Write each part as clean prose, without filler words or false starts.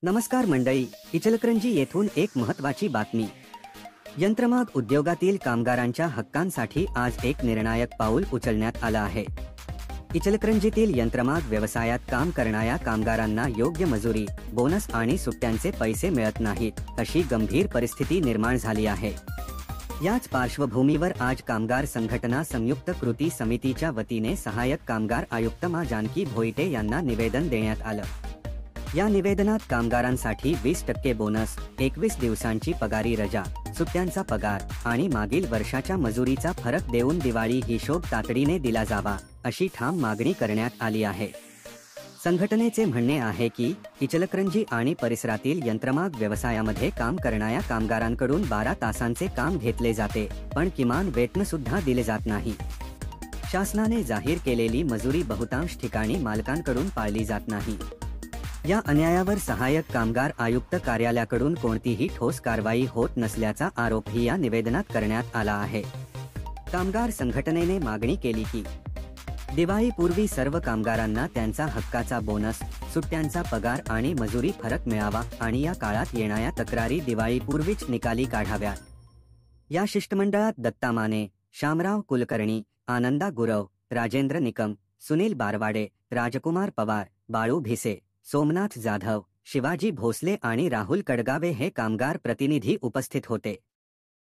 नमस्कार मंडळी, इचलकरंजी येथून एक महत्त्वाची बातमी। यंत्रमाग उद्योगातील कामगारांच्या हक्कांसाठी आज एक निर्णायक पाऊल उचलण्यात आलं आहे। इचलकरंजीतील यंत्रमाग व्यवसायात काम करणाऱ्या कामगारांना योग्य मजुरी, बोनस आणि सुट्ट्यांचे पैसे मिळत नाहीत, अशी गंभीर परिस्थिती निर्माण झाली आहे। याच पार्श्वभूमीवर आज कामगार संघटना संयुक्त कृती समितीच्या वतीने सहाय्यक कामगार आयुक्त मा जानकी भोईटे यांना निवेदन देण्यात आलं। या निवेदनात कामगारांसाठी 20% बोनस, 21 दिवसांची पगारी रजा, सुट्ट्यांचा पगार आणि मागील वर्षाच्या मजुरीचा फरक देऊन दिवाळी हिशोब तातडीने दिला जावा, अशी ठाम मागणी करण्यात आली आहे। संघटनेचे म्हणणे आहे की इचलकरंजी आणि परिसरातील यंत्रमाग व्यवसायामध्ये काम करणाऱ्या कामगारांकडून 12 तासांचे काम घेतले जाते, पण किमान वेतन सुद्धा दिले जात नाही। शासनाने जाहीर केलेली मजुरी बहुतांश ठिकाणी मालकांकडून पाळली जात नाही। या अन्यायावर सहाय्यक कामगार आयुक्त कार्यालयाकडून कोणतीही ठोस कारवाई होत नसल्याचा आरोपही या निवेदनात करण्यात आला आहे। कामगार संघटनेने मागणी केली की दिवाळीपूर्वी सर्व कामगारांना त्यांचा हक्काचा बोनस, सुट्ट्यांचा पगार आणि मजुरी फरक मिळावा आणि या काळात येणाऱ्या तक्रारी दिवाळीपूर्वीच निकाली काढाव्यात। या शिष्टमंडळात दत्ता माने, शामराव कुलकर्णी, आनंदा गुरव, राजेंद्र निकम, सुनील बारवाडे, राजकुमार पवार, बाळू भिसे, सोमनाथ जाधव, शिवाजी भोसले आणि राहुल कडगावे हे कामगार प्रतिनिधी उपस्थित होते।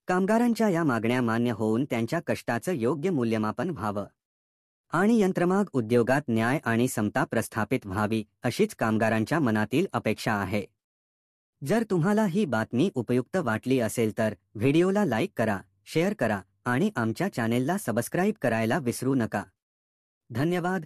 कामगारांच्या या मागण्या मान्य होऊन त्यांच्या कष्टाचं योग्य मूल्यमापन व्हावं आणि यंत्रमाग उद्योगात न्याय आणि समता प्रस्थापित व्हावी, अशीच कामगारांच्या मनातील अपेक्षा आहे। जर तुम्हाला ही बातमी उपयुक्त वाटली असेल तर व्हिडिओला लाईक करा, शेअर करा आणि आमच्या चॅनेलला सबस्क्राईब करायला विसरू नका। धन्यवाद।